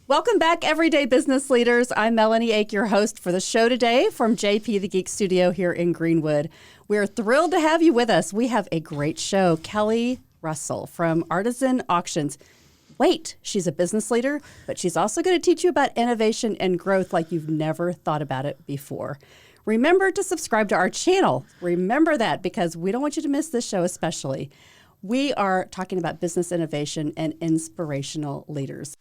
Welcome back, everyday business leaders. I'm Melanie Ake, your host for the show today from JP the Geek Studio here in Greenwood. We're thrilled to have you with us. We have a great show. Kelly Russell from Artisan Auctions. Wait, she's a business leader, but she's also going to teach you about innovation and growth like you've never thought about it before. Remember to subscribe to our channel. Remember that because we don't want you to miss this show especially. We are talking about business innovation and inspirational leaders.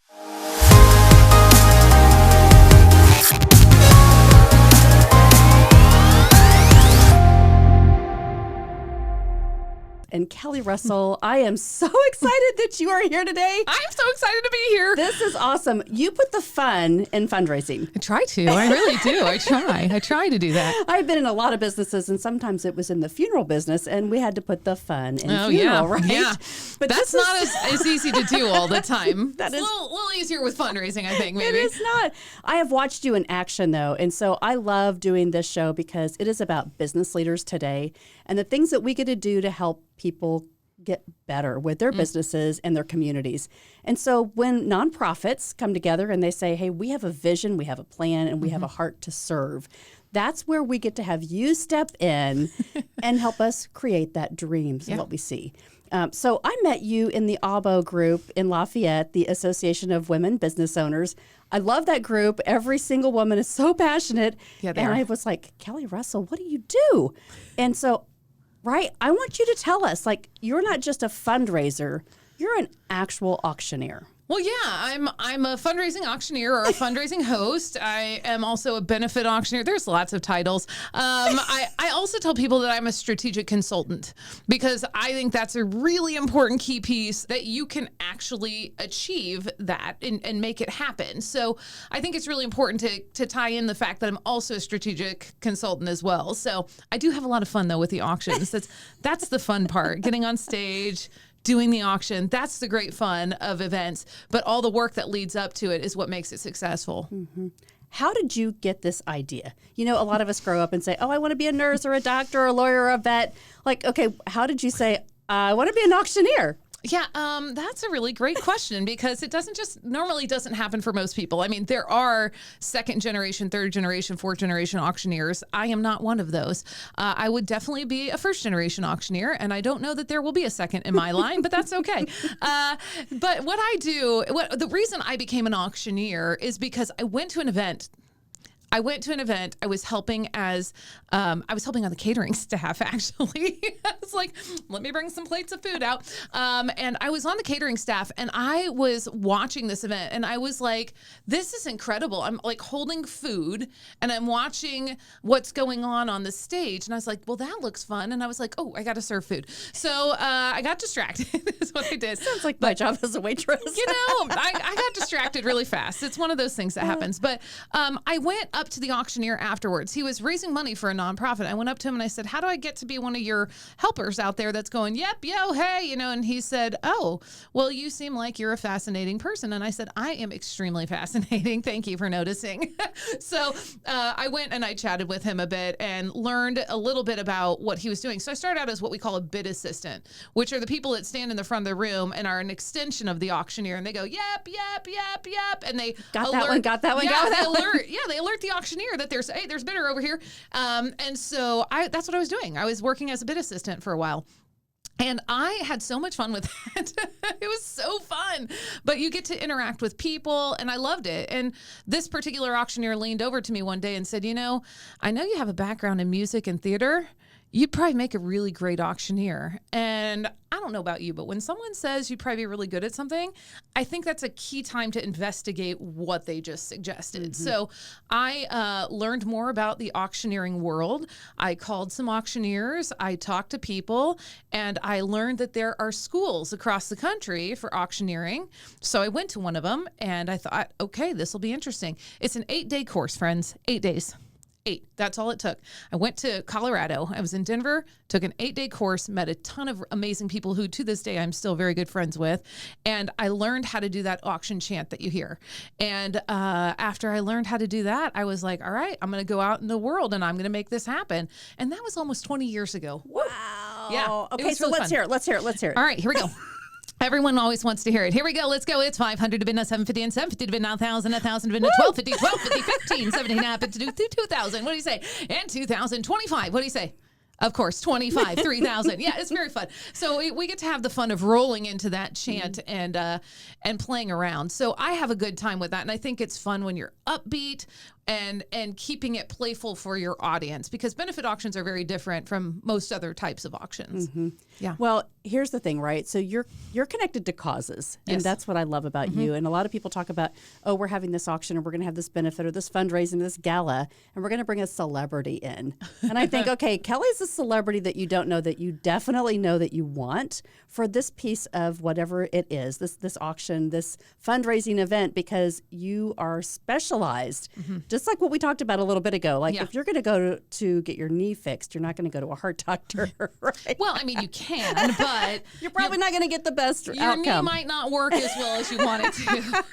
And Kelly Russell, I am so excited that you are here today. I'm so excited to be here. This is awesome. You put the fun in fundraising. I try to. I really do. I try to do that. I've been in a lot of businesses, and sometimes it was in the funeral business, and we had to put the fun in funeral, right? Yeah. But that's not as easy to do all the time. That it's is a little easier with fundraising, I think, maybe. It is not. I have watched you in action, though, and so I love doing this show because it is about business leaders today and the things that we get to do to help people get better with their businesses and their communities. And so when nonprofits come together and they say, hey, we have a vision, we have a plan, and we have a heart to serve, that's where we get to have you step in and help us create that dream, what we see. So I met you in the ABO group in Lafayette, the Association of Women Business Owners. I love that group. Every single woman is so passionate. Yeah, and I was like, Kelly Russell, what do you do? And so right? I want you to tell us, like, you're not just a fundraiser, you're an actual auctioneer. Well, yeah, I'm a fundraising auctioneer or a fundraising host. I am also a benefit auctioneer. There's lots of titles. I also tell people that I'm a strategic consultant because I think that's a really important key piece that you can actually achieve that and make it happen. So I think it's really important to tie in the fact that I'm also a strategic consultant as well. So I do have a lot of fun, though, with the auctions. That's the fun part, getting on stage, doing the auction. That's the great fun of events, but all the work that leads up to it is what makes it successful. Mm-hmm. How did you get this idea? You know, a lot of us grow up and say, oh, I want to be a nurse or a doctor or a lawyer or a vet. Like, okay, how did you say, I want to be an auctioneer? Yeah, that's a really great question because it normally doesn't happen for most people. I mean, there are second generation, third generation, fourth generation auctioneers. I am not one of those. I would definitely be a first generation auctioneer, and I don't know that there will be a second in my line, but that's okay. But what I do, the reason I became an auctioneer is because I went to an event. I was helping on the catering staff, actually. I was like, let me bring some plates of food out. And I was on the catering staff and I was watching this event and I was like, this is incredible. I'm like holding food and I'm watching what's going on the stage. And I was like, well, that looks fun. And I was like, oh, I got to serve food. So I got distracted is what I did. Sounds like my job as a waitress. You know, I got distracted really fast. It's one of those things that happens. But I went up to the auctioneer afterwards. He was raising money for a nonprofit. I went up to him and I said, how do I get to be one of your helpers out there that's going, yep, yo, hey, you know, and he said, oh, well, you seem like you're a fascinating person. And I said, I am extremely fascinating. Thank you for noticing. So I went and I chatted with him a bit and learned a little bit about what he was doing. So I started out as what we call a bid assistant, which are the people that stand in the front of the room and are an extension of the auctioneer. And they go, yep, yep, yep, yep. And they got that one. They alert the auctioneer that there's a bidder over here. And so that's what I was doing. I was working as a bid assistant for a while. And I had so much fun with that. It was so fun. But you get to interact with people, and I loved it. And this particular auctioneer leaned over to me one day and said, you know you have a background in music and theater. You'd probably make a really great auctioneer. And I don't know about you, but when someone says you'd probably be really good at something, I think that's a key time to investigate what they just suggested. Mm-hmm. So I learned more about the auctioneering world. I called some auctioneers. I talked to people, and I learned that there are schools across the country for auctioneering. So I went to one of them, and I thought, okay, this will be interesting. It's an 8-day course, friends, 8 days. 8. That's all it took. I went to Colorado. I was in Denver, took an 8-day course, met a ton of amazing people who to this day I'm still very good friends with. And I learned how to do that auction chant that you hear. And after I learned how to do that, I was like, all right, I'm going to go out in the world and I'm going to make this happen. And that was almost 20 years ago. Wow. Yeah. Okay, so let's hear it. Let's hear it. All right, here we go. Everyone always wants to hear it. Here we go. Let's go. It's 500 to bid now, 750 and 750 to bid now, 1,000 to bid now, 1250, 1250, 15, 17 happen to do 2,000. What do you say? And 2,025. What do you say? Of course, 25, 3,000. Yeah, it's very fun. So we get to have the fun of rolling into that chant and playing around. So I have a good time with that. And I think it's fun when you're upbeat and keeping it playful for your audience, because benefit auctions are very different from most other types of auctions. Yeah. Well, here's the thing, right? So you're connected to causes, and that's what I love about you. And a lot of people talk about, oh, we're having this auction, and we're going to have this benefit or this fundraising, this gala, and we're going to bring a celebrity in. And I think, okay, Kelly's a celebrity that you don't know that you definitely know that you want for this piece of whatever it is, this auction, this fundraising event, because you are specialized. Just like what we talked about a little bit ago. Like if you're going to go to get your knee fixed, you're not going to go to a heart doctor, right? Well, I mean, you can, but you're probably not going to get the best your outcome. knee might not work as well as you want it to.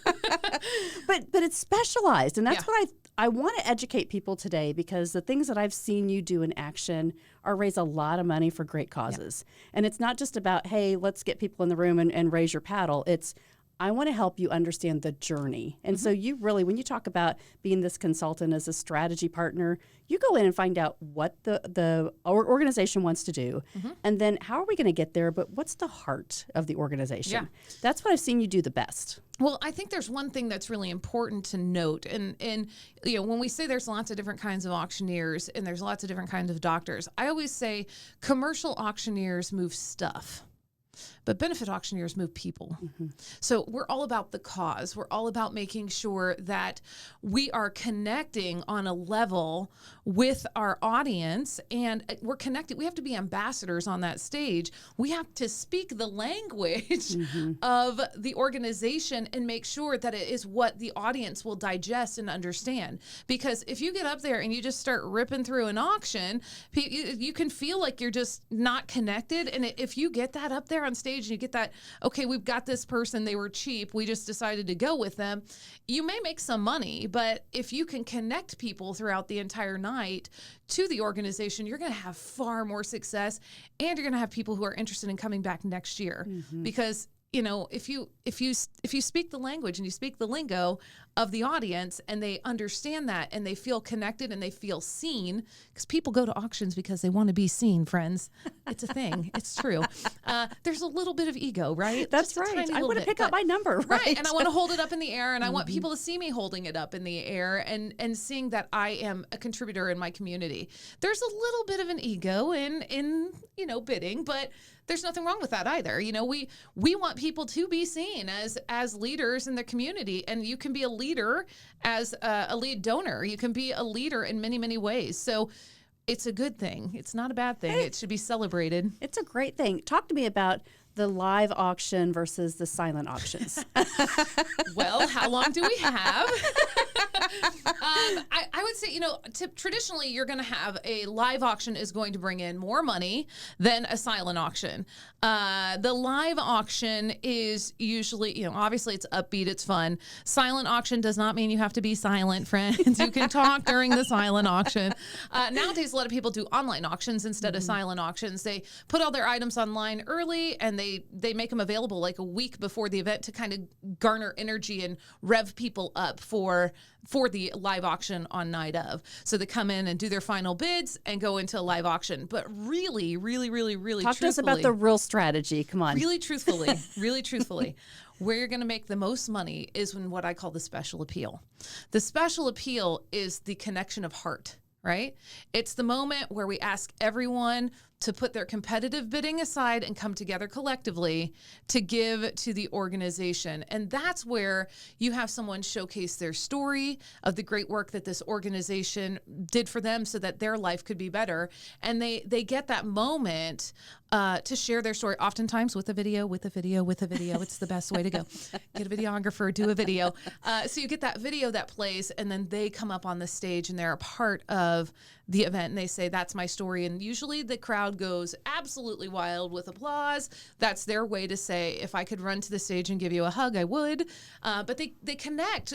But it's specialized, and that's what I want to educate people today, because the things that I've seen you do in action are raise a lot of money for great causes. And it's not just about, hey, let's get people in the room and raise your paddle. It's, I want to help you understand the journey. And so you really, when you talk about being this consultant as a strategy partner, you go in and find out what the organization wants to do. And then how are we going to get there? But what's the heart of the organization? Yeah. That's what I've seen you do the best. Well, I think there's one thing that's really important to note. And you know, when we say there's lots of different kinds of auctioneers and there's lots of different kinds of doctors, I always say commercial auctioneers move stuff, but benefit auctioneers move people. So we're all about the cause. We're all about making sure that we are connecting on a level with our audience, and we're connected. We have to be ambassadors on that stage. We have to speak the language of the organization and make sure that it is what the audience will digest and understand. Because if you get up there and you just start ripping through an auction, you can feel like you're just not connected. And if you get that up there on stage and you get that, okay, we've got this person, they were cheap, we just decided to go with them, you may make some money, but if you can connect people throughout the entire night to the organization, you're going to have far more success, and you're going to have people who are interested in coming back next year. Because you know, if you speak the language and you speak the lingo of the audience, and they understand that and they feel connected and they feel seen, because people go to auctions because they want to be seen, friends. It's a thing. It's true. There's a little bit of ego, right? That's right. I want to pick up my number, right? And I want to hold it up in the air, and I want people to see me holding it up in the air and seeing that I am a contributor in my community. There's a little bit of an ego in you know, bidding, but there's nothing wrong with that either. You know, we want people to be seen as leaders in the community, and you can be a leader as a lead donor. You can be a leader in many, many ways. So it's a good thing. It's not a bad thing. It should be celebrated. It's a great thing. Talk to me about the live auction versus the silent auctions. Well, how long do we have? I would say, you know, traditionally you're going to have a live auction is going to bring in more money than a silent auction. The live auction is usually, you know, obviously it's upbeat, it's fun. Silent auction does not mean you have to be silent, friends. You can talk during the silent auction. Nowadays, a lot of people do online auctions instead of silent auctions. They put all their items online early, and they make them available like a week before the event to kind of garner energy and rev people up for the live auction on night of. So they come in and do their final bids and go into a live auction. But really, really, really, really Talk to us about the real strategy. Come on. Really truthfully, where you're going to make the most money is in what I call the special appeal. The special appeal is the connection of heart, right? It's the moment where we ask everyone to put their competitive bidding aside and come together collectively to give to the organization. And that's where you have someone showcase their story of the great work that this organization did for them so that their life could be better. And they get that moment to share their story, oftentimes with a video. It's the best way to go. Get a videographer, do a video. So you get that video that plays, and then they come up on the stage and they're a part of the event, and they say, that's my story. And usually the crowd goes absolutely wild with applause. That's their way to say, if I could run to the stage and give you a hug, I would. But they connect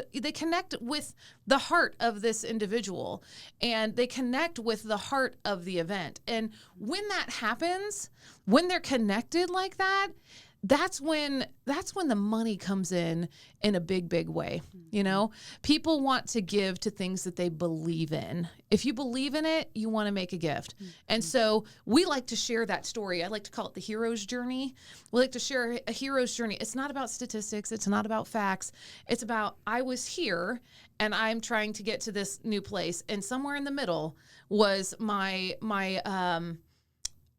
with the heart of this individual, and they connect with the heart of the event. And when that happens, when they're connected like that, that's when the money comes in a big way. You know, people want to give to things that they believe in. If you believe in it, you want to make a gift. And so we like to share that story. I like to call it the hero's journey. We like to share a hero's journey. It's not about statistics. It's not about facts. It's about, I was here and I'm trying to get to this new place. And somewhere in the middle was my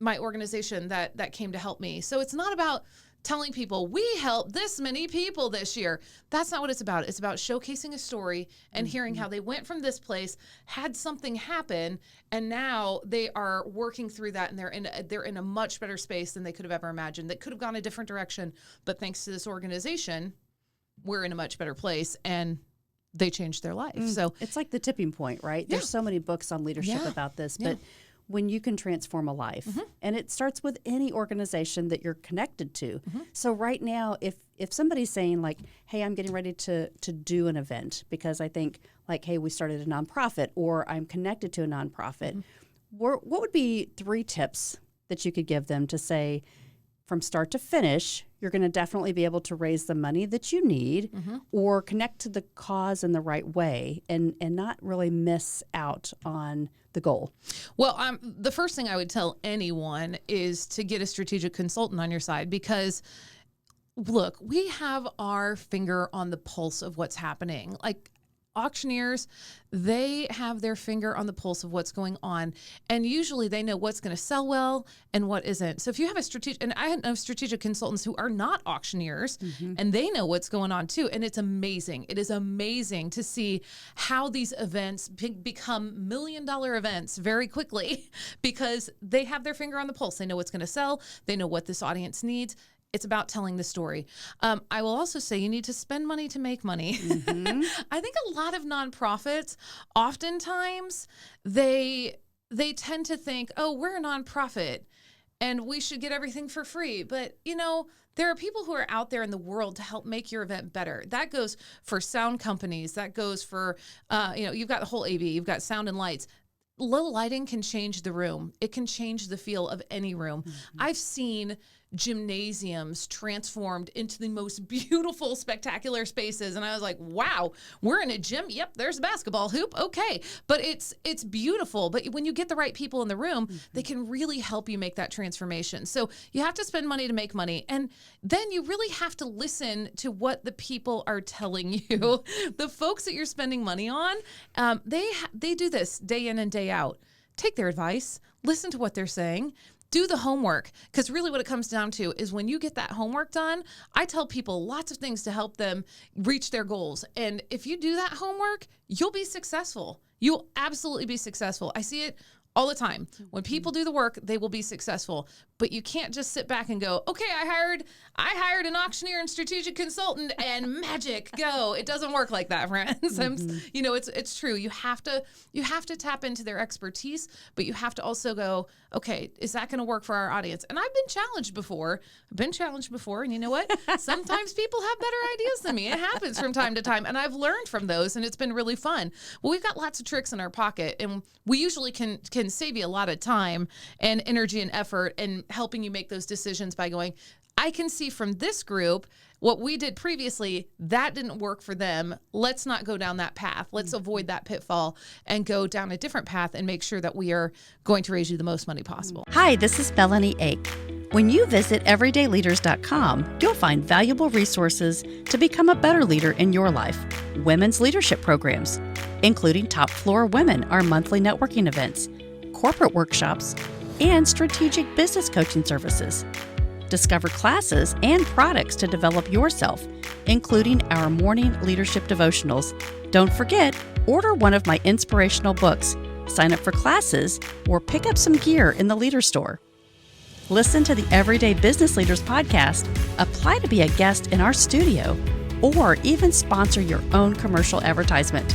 organization that came to help me. So it's not about telling people we helped this many people this year. That's not what it's about. It's about showcasing a story and hearing how they went from this place, had something happen, and now they are working through that, and they're in a much better space than they could have ever imagined. They could have gone a different direction, but thanks to this organization, we're in a much better place, and they changed their life. So it's like the tipping point, right? There's so many books on leadership about this, but when you can transform a life, and it starts with any organization that you're connected to. So right now, if somebody's saying like, hey, I'm getting ready to do an event because I think like, hey, we started a nonprofit or I'm connected to a nonprofit, what would be 3 tips that you could give them to say, from start to finish, you're going to definitely be able to raise the money that you need or connect to the cause in the right way and not really miss out on the goal? Well, the first thing I would tell anyone is to get a strategic consultant on your side, because look, we have our finger on the pulse of what's happening. Like, auctioneers, they have their finger on the pulse of what's going on, and usually they know what's going to sell well and what isn't. So if you have a strategic, and I know strategic consultants who are not auctioneers, and they know what's going on too, and it's amazing. It is amazing to see how these events become $1 million events very quickly because they have their finger on the pulse. They know what's going to sell. They know what this audience needs. It's about telling the story. I will also say you need to spend money to make money. I think a lot of nonprofits, oftentimes, they tend to think, oh, we're a nonprofit and we should get everything for free. But, you know, there are people who are out there in the world to help make your event better. That goes for sound companies. That goes for, you've got the whole AV. You've got sound and lights. Low lighting can change the room. It can change the feel of any room. I've seen gymnasiums transformed into the most beautiful, spectacular spaces. And I was like, wow, we're in a gym. Yep, there's a basketball hoop. Okay. But it's beautiful. But when you get the right people in the room, they can really help you make that transformation. So you have to spend money to make money. And then you really have to listen to what the people are telling you. The folks that you're spending money on, they do this day in and day out. Take their advice, listen to what they're saying. Do the homework, because really what it comes down to is when you get that homework done, I tell people lots of things to help them reach their goals. And if you do that homework, you'll be successful. You'll absolutely be successful. I see it all the time. When people do the work, they will be successful. But you can't just sit back and go, okay, I hired an auctioneer and strategic consultant and magic, go. It doesn't work like that, friends. It's true. You have to tap into their expertise, but you have to also go, okay, is that going to work for our audience? And I've been challenged before. And you know what? Sometimes people have better ideas than me. It happens from time to time. And I've learned from those, and it's been really fun. Well, we've got lots of tricks in our pocket, and we usually can save you a lot of time and energy and effort and helping you make those decisions by going, I can see from this group what we did previously, that didn't work for them. Let's not go down that path. Let's avoid that pitfall and go down a different path and make sure that we are going to raise you the most money possible. Hi, this is Melanie Ake. When you visit everydayleaders.com, you'll find valuable resources to become a better leader in your life. Women's leadership programs, including Top Floor Women, our monthly networking events, corporate workshops, and strategic business coaching services. Discover classes and products to develop yourself, including our morning leadership devotionals. Don't forget, order one of my inspirational books, sign up for classes, or pick up some gear in the Leader Store. Listen to the Everyday Business Leaders podcast, apply to be a guest in our studio, or even sponsor your own commercial advertisement.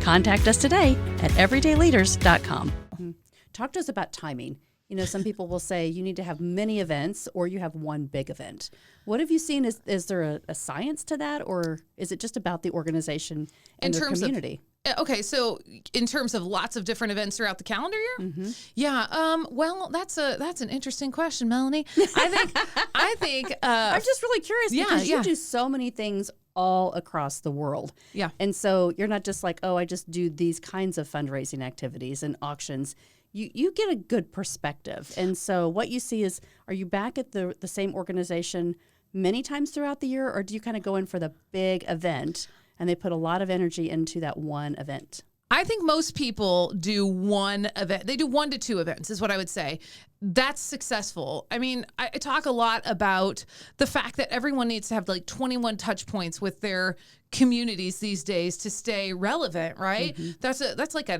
Contact us today at everydayleaders.com. Talk to us about timing. You know, some people will say you need to have many events or you have one big event. What have you seen? Is there a science to that, or is it just about the organization and their community? Okay, so in terms of lots of different events throughout the calendar year, yeah. Well, that's an interesting question, Melanie. I think. I'm just really curious because you yeah. do so many things all across the world. Yeah. And so you're not just like, oh, I just do these kinds of fundraising activities and auctions. You get a good perspective. And so what you see is, are you back at the same organization many times throughout the year, or do you kind of go in for the big event and they put a lot of energy into that one event? I think most people do one event. They do 1 to 2 events is what I would say. That's successful. I mean, I talk a lot about the fact that everyone needs to have like 21 touch points with their communities these days to stay relevant, right? That's like I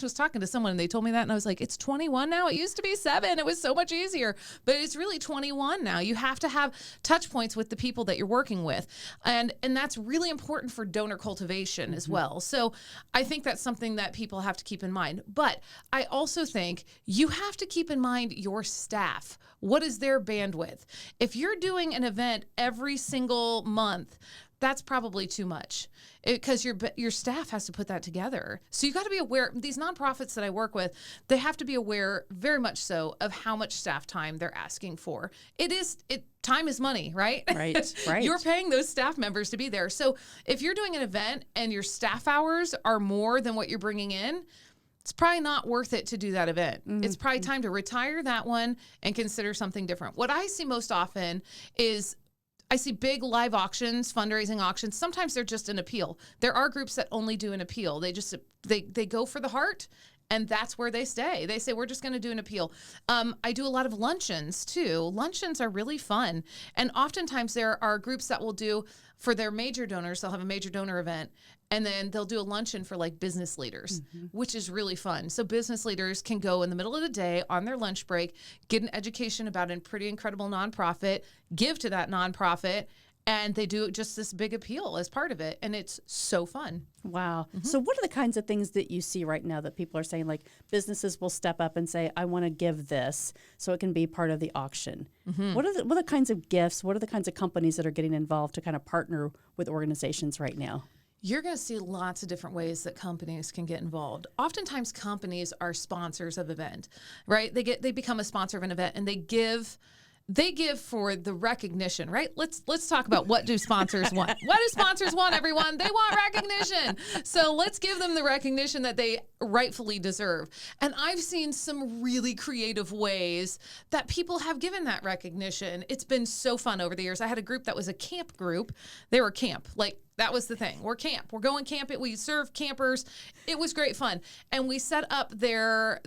was talking to someone and they told me that and I was like, it's 21 now. It used to be 7. It was so much easier, but it's really 21 now. You have to have touch points with the people that you're working with. And that's really important for donor cultivation as well. So I think that's something that people have to keep in mind. But I also think you have to keep in mind your staff. What is their bandwidth? If you're doing an event every single month, that's probably too much because your staff has to put that together. So you got to be aware. These nonprofits that I work with, they have to be aware very much so of how much staff time they're asking for. Time is money, right? Right. You're paying those staff members to be there. So if you're doing an event and your staff hours are more than what you're bringing in, it's probably not worth it to do that event. It's probably time to retire that one and consider something different. What I see most often is I see big live auctions, fundraising auctions. Sometimes they're just an appeal. There are groups that only do an appeal. They go for the heart, and that's where they stay. They say, we're just going to do an appeal. I do a lot of luncheons, too. Luncheons are really fun. And oftentimes there are groups that will do, for their major donors, they'll have a major donor event, and then they'll do a luncheon for like business leaders, which is really fun. So business leaders can go in the middle of the day on their lunch break, get an education about a pretty incredible nonprofit, give to that nonprofit, and they do just this big appeal as part of it. And it's so fun. Wow. So what are the kinds of things that you see right now that people are saying, like businesses will step up and say, I want to give this so it can be part of the auction? What are the kinds of gifts? What are the kinds of companies that are getting involved to kind of partner with organizations right now? You're going to see lots of different ways that companies can get involved. Oftentimes companies are sponsors of event, right? They become a sponsor of an event and they give for the recognition, right? Let's talk about what do sponsors want. What do sponsors want, everyone? They want recognition. So let's give them the recognition that they rightfully deserve. And I've seen some really creative ways that people have given that recognition. It's been so fun over the years. I had a group that was a camp group. They were camp, like that was the thing. We're camp. We're going camping. We serve campers. It was great fun. And we set up their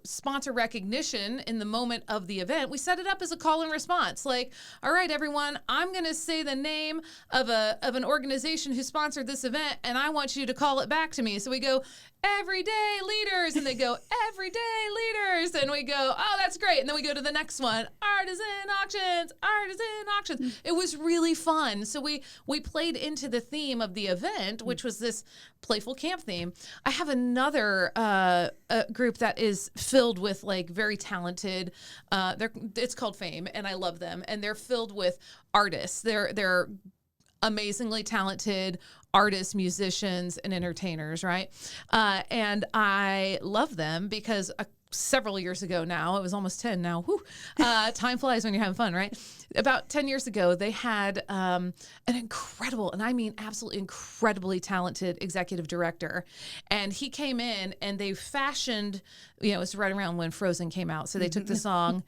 sponsor recognition in the moment of the event. We set it up as a call and response. Like, all right, everyone, I'm going to say the name of an organization who sponsored this event, and I want you to call it back to me. So we go, everyday leaders, and they go, everyday leaders, and we go, oh, that's great. And then we go to the next one, artisan auctions. It was really fun. So we played into the theme of the event, which was this playful camp theme. I have another group that is filled with like very talented, it's called Fame, and I love them, and they're filled with artists. They're amazingly talented artists, musicians, and entertainers, right? And I love them because several years ago now, it was almost 10 now, time flies when you're having fun, right? About 10 years ago, they had an incredible, and I mean absolutely incredibly talented executive director. And he came in and they fashioned, it was right around when Frozen came out. So they took the song,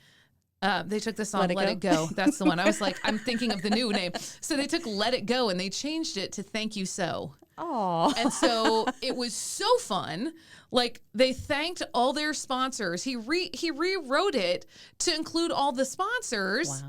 Let It Go. That's the one. I was like, I'm thinking of the new name. So they took Let It Go and they changed it to Thank You So. Oh. And so it was so fun. Like they thanked all their sponsors. He rewrote it to include all the sponsors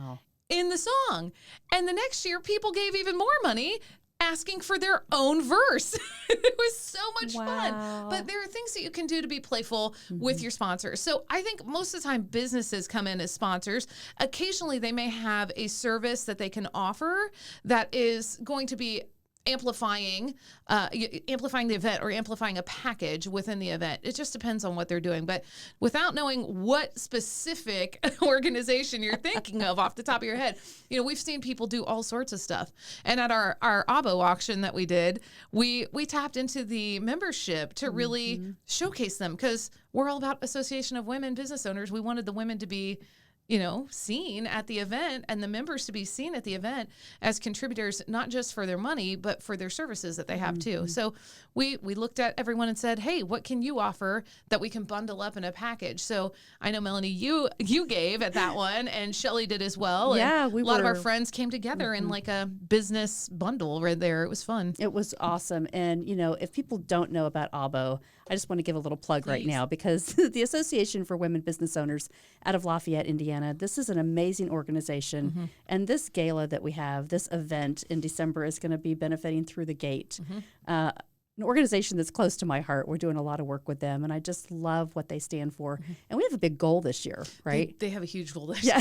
in the song. And the next year, people gave even more money, asking for their own verse. It was so much fun. But there are things that you can do to be playful with your sponsors. So I think most of the time businesses come in as sponsors. Occasionally they may have a service that they can offer that is going to be amplifying the event or amplifying a package within the event. It just depends on what they're doing. But without knowing what specific organization you're thinking of off the top of your head, we've seen people do all sorts of stuff. And at our ABO auction that we did, we tapped into the membership to really showcase them, because we're all about Association of Women Business Owners. We wanted the women to be seen at the event, and the members to be seen at the event as contributors, not just for their money, but for their services that they have too. So we looked at everyone and said, hey, what can you offer that we can bundle up in a package? So I know, Melanie, you gave at that one, and Shelly did as well. Yeah, and a lot of our friends came together in like a business bundle right there. It was fun. It was awesome. And, if people don't know about ABO, I just want to give a little plug right now, because the Association for Women Business Owners out of Lafayette, Indiana, this is an amazing organization. And this gala that we have, this event in December, is going to be benefiting Through the Gate, an organization that's close to my heart. We're doing a lot of work with them, and I just love what they stand for. And we have a big goal this year, right? They have a huge goal this year.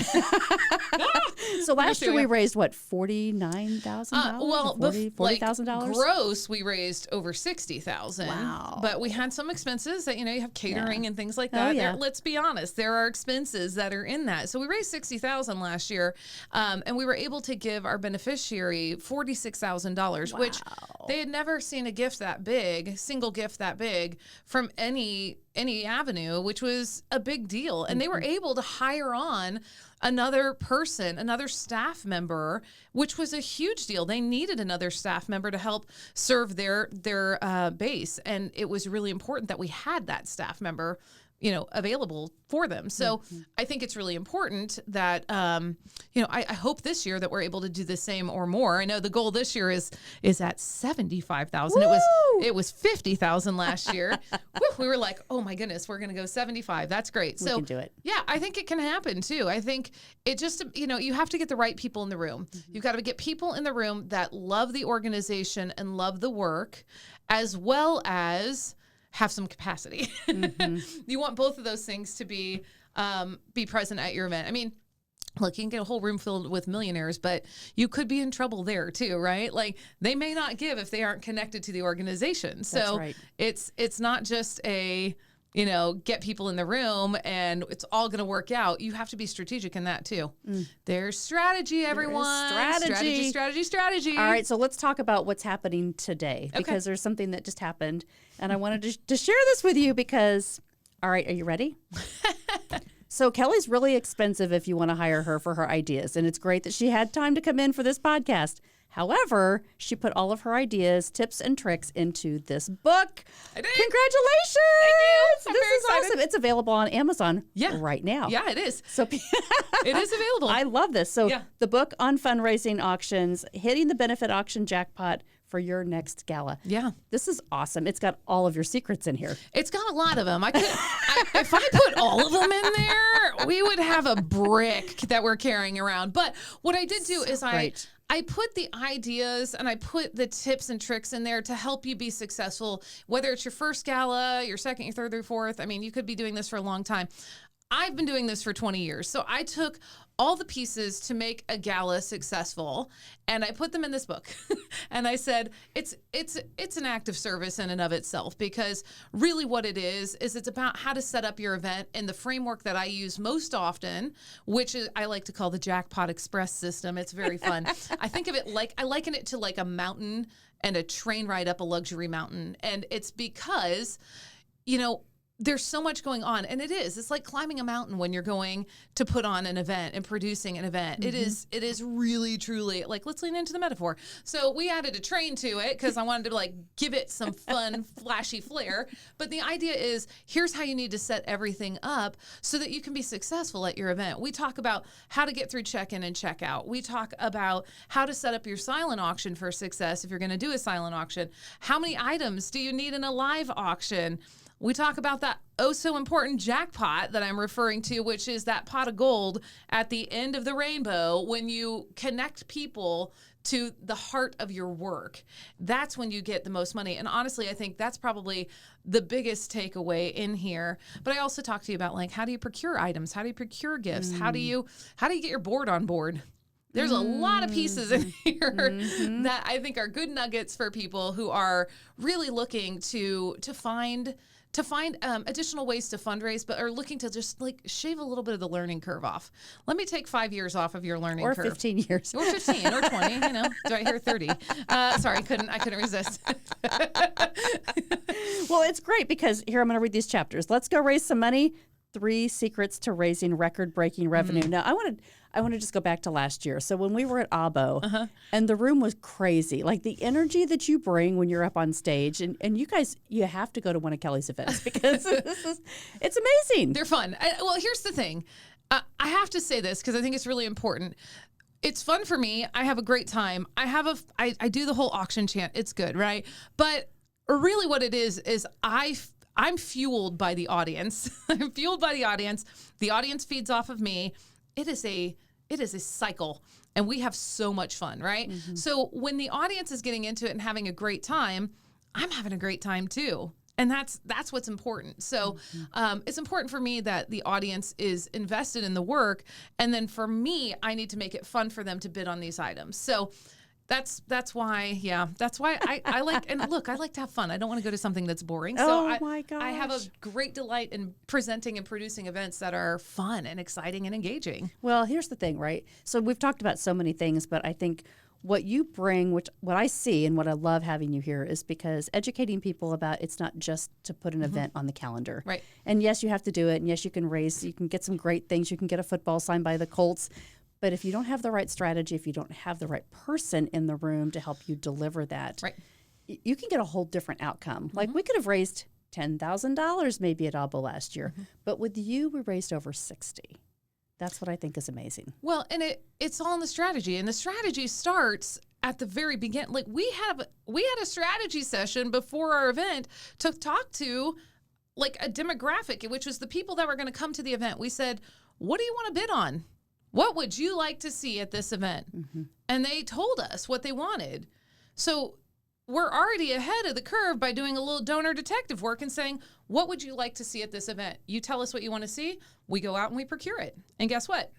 So last year we raised what, $49,000? Well, $40,000 gross. We raised over $60,000. Wow! But we had some expenses that you have catering and things like that. Let's be honest, there are expenses that are in that. So we raised $60,000 last year, and we were able to give our beneficiary $46,000, which they had never seen a gift that big, single gift that big from any avenue, which was a big deal. And they were able to hire on another person, another staff member, which was a huge deal. They needed another staff member to help serve their base. And it was really important that we had that staff member, available for them. So I think it's really important that, I hope this year that we're able to do the same or more. I know the goal this year is at 75,000. It was 50,000 last year. We were like, oh my goodness, we're going to go 75. That's great. We can do it. Yeah, I think it can happen too. I think it just, you have to get the right people in the room. You've got to get people in the room that love the organization and love the work, as well as have some capacity. You want both of those things to be present at your event. I mean, look, you can get a whole room filled with millionaires, but you could be in trouble there too, right? Like, they may not give if they aren't connected to the organization. So That's right. It's not just a get people in the room and it's all going to work out. You have to be strategic in that too. There's strategy, everyone. Strategy. All right, so let's talk about what's happening today, because there's something that just happened, and I wanted to share this with you because, all right, are you ready? So Kelly's really expensive if you want to hire her for her ideas, and it's great that she had time to come in for this podcast. However, she put all of her ideas, tips, and tricks into this book. I did. Congratulations! Thank you. This is awesome. It's available on Amazon right now. Yeah, it is. So it is available. I love this. So the book on fundraising auctions, hitting the benefit auction jackpot for your next gala. Yeah. This is awesome. It's got all of your secrets in here. It's got a lot of them. If I put all of them in there, we would have a brick that we're carrying around. But what I did do is I put the ideas and I put the tips and tricks in there to help you be successful, whether it's your first gala, your second, your third, or fourth. I mean, you could be doing this for a long time. I've been doing this for 20 years. So I took all the pieces to make a gala successful, and I put them in this book. And I said, it's an act of service in and of itself, because really what it is it's about how to set up your event in the framework that I use most often, which is I like to call the Jackpot Express system. It's very fun. I think of it I liken it to like a mountain and a train ride up a luxury mountain. And it's because, there's so much going on, and it's like climbing a mountain when you're going to put on an event and producing an event. It is really, truly, like, let's lean into the metaphor. So we added a train to it because I wanted to give it some fun, flashy flair. But the idea is, here's how you need to set everything up so that you can be successful at your event. We talk about how to get through check-in and check-out. We talk about how to set up your silent auction for success if you're going to do a silent auction. How many items do you need in a live auction? We talk about that so important jackpot that I'm referring to, which is that pot of gold at the end of the rainbow when you connect people to the heart of your work. That's when you get the most money. And honestly, I think that's probably the biggest takeaway in here. But I also talk to you about how do you procure items? How do you procure gifts? How do you get your board on board? There's a lot of pieces in here that I think are good nuggets for people who are really looking to find additional ways to fundraise, but are looking to just like shave a little bit of the learning curve off. Let me take 5 years off of your learning curve. Or 15 years. Or 15 or 20, you know. Do I hear 30? Sorry, I couldn't resist. Well, it's great because here I'm going to read these chapters. Let's go raise some money. 3 secrets to raising record-breaking revenue. Now, I want to just go back to last year. So when we were at ABO, and the room was crazy, like the energy that you bring when you're up on stage, and you guys, you have to go to one of Kelly's events because it's amazing. They're fun. Well, here's the thing. I have to say this because I think it's really important. It's fun for me. I have a great time. I do the whole auction chant. It's good, right? But really what it is I'm fueled by the audience. I'm fueled by the audience. The audience feeds off of me. It is a cycle, and we have so much fun, right? So when the audience is getting into it and having a great time, I'm having a great time too. And that's what's important. So it's important for me that the audience is invested in the work. And then for me, I need to make it fun for them to bid on these items. So that's why I like, and look, I like to have fun. I don't want to go to something that's boring. So my gosh. I have a great delight in presenting and producing events that are fun and exciting and engaging. Well, here's the thing, right? So we've talked about so many things, but I think what you bring, what I see and what I love having you here is because educating people about it's not just to put an event on the calendar. Right. And yes, you have to do it. And yes, you can get some great things. You can get a football signed by the Colts. But if you don't have the right strategy, if you don't have the right person in the room to help you deliver that, right, you can get a whole different outcome. Like we could have raised $10,000 maybe at ABO last year, but with you, we raised over 60. That's what I think is amazing. Well, and it's all in the strategy, and the strategy starts at the very beginning. Like we had a strategy session before our event to talk to like a demographic, which was the people that were going to come to the event. We said, what do you want to bid on? What would you like to see at this event? And they told us what they wanted. So we're already ahead of the curve by doing a little donor detective work and saying, what would you like to see at this event? You tell us what you want to see. We go out and we procure it. And guess what?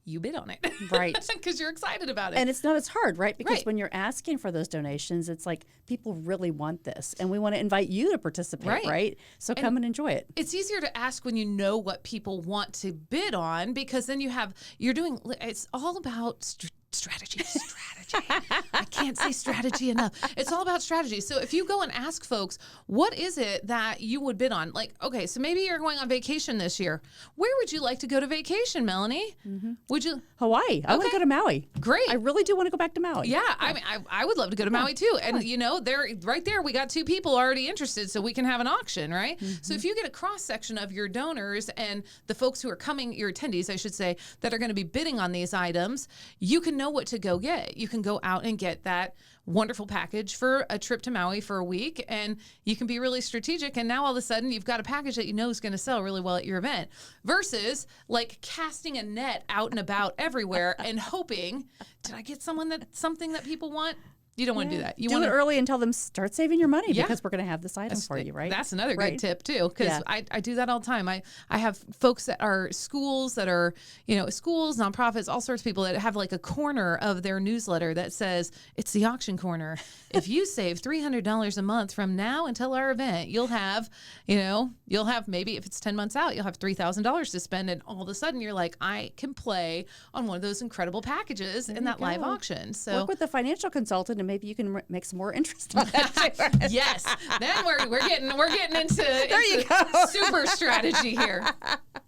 You bid on it. Right. Because you're excited about it. And it's not as hard, right? Because when you're asking for those donations, it's like people really want this. And we want to invite you to participate, right? So come and enjoy it. It's easier to ask when you know what people want to bid on because then it's all about strategy. I can't say strategy enough. It's all about strategy. So if you go and ask folks, what is it that you would bid on? Like, okay, so maybe you're going on vacation this year. Where would you like to go to vacation, Melanie? Would you? Hawaii. I want to go to Maui. Great. I really do want to go back to Maui. Yeah. I mean, I would love to go to Maui too. And right there, we got 2 people already interested, so we can have an auction, right? So if you get a cross section of your donors and the folks who are coming, your attendees, I should say, that are going to be bidding on these items, you can know what to go get. You can go out and get that wonderful package for a trip to Maui for a week, and you can be really strategic. And now all of a sudden you've got a package that you know is going to sell really well at your event versus like casting a net out and about everywhere and hoping, did I get something that people want? You don't want to do that. You do want it early and tell them start saving your money because we're going to have this item for you, right? That's another good tip too, because I do that all the time. I have folks that are schools that are, schools, nonprofits, all sorts of people that have like a corner of their newsletter that says it's the auction corner. If you save $300 a month from now until our event, you'll have maybe if it's 10 months out, you'll have $3,000 to spend, and all of a sudden you're like, I can play on one of those incredible packages in that live auction. So work with a financial consultant and maybe you can make some more interest on that. Yes. Then we're getting into super strategy here.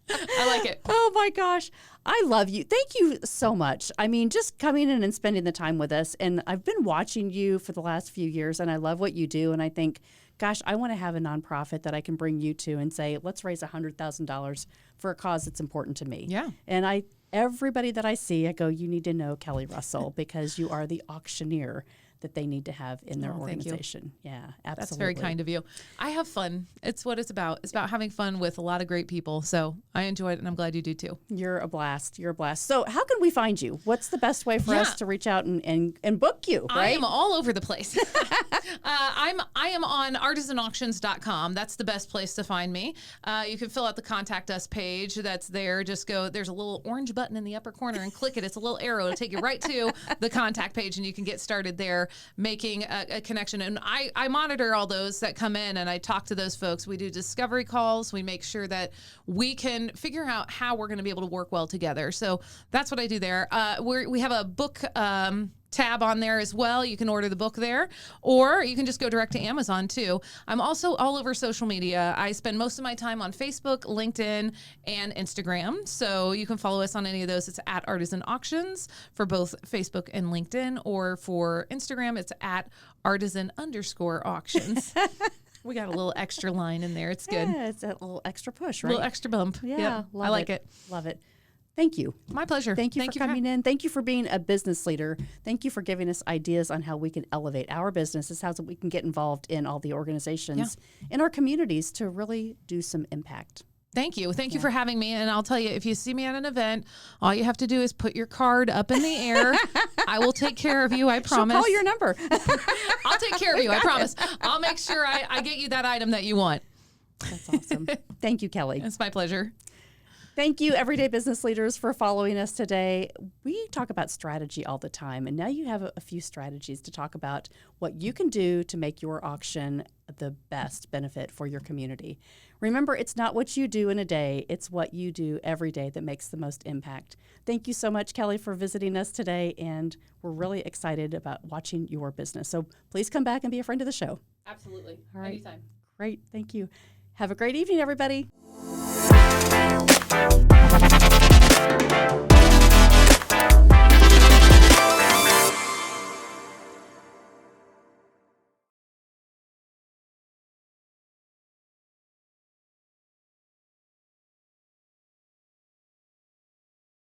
I like it. Oh my gosh. I love you. Thank you so much. I mean, just coming in and spending the time with us. And I've been watching you for the last few years and I love what you do. And I think, gosh, I want to have a nonprofit that I can bring you to and say, let's raise $100,000 for a cause that's important to me. Yeah. And everybody that I see, I go, you need to know Kelly Russell because you are the auctioneer that they need to have in their thank you. organization. Yeah, absolutely. That's very kind of you. I have fun. It's what it's about. It's about having fun with a lot of great people. So I enjoy it, and I'm glad you do too. You're a blast. You're a blast. So how can we find you? What's the best way for us to reach out and book you, right? I am all over the place. I am on artisanauctions.com. That's the best place to find me. You can fill out the contact us page that's there. Just go, there's a little orange button in the upper corner and click it. It's a little arrow to take you right to the contact page, and you can get started there making a connection. And I monitor all those that come in, and I talk to those folks. We do discovery calls. We make sure that we can figure out how we're going to be able to work well together. So that's what I do there. We have a book tab on there as well. You can order the book there, or you can just go direct to Amazon too. I'm also all over social media. I spend most of my time on Facebook, LinkedIn, and Instagram. So you can follow us on any of those. It's at Artisan Auctions for both Facebook and LinkedIn, or for Instagram, it's at artisan_auctions. We got a little extra line in there. It's good. Yeah, it's a little extra push, right? A little extra bump. Yeah, Yep. I like it. Love it. Thank you. My pleasure. Thank you for coming in. Thank you for being a business leader. Thank you for giving us ideas on how we can elevate our businesses, how we can get involved in all the organizations in our communities to really do some impact. Thank you. Thank you for having me. And I'll tell you, if you see me at an event, all you have to do is put your card up in the air. I will take care of you. I promise. Call your number. I'll take care of you. I promise. I'll make sure I get you that item that you want. That's awesome. Thank you, Kelly. It's my pleasure. Thank you, everyday business leaders, for following us today. We talk about strategy all the time, and now you have a few strategies to talk about what you can do to make your auction the best benefit for your community. Remember, it's not what you do in a day, it's what you do every day that makes the most impact. Thank you so much, Kelly, for visiting us today, and we're really excited about watching your business. So please come back and be a friend of the show. Absolutely. All right. Anytime. Great. Thank you. Have a great evening, everybody.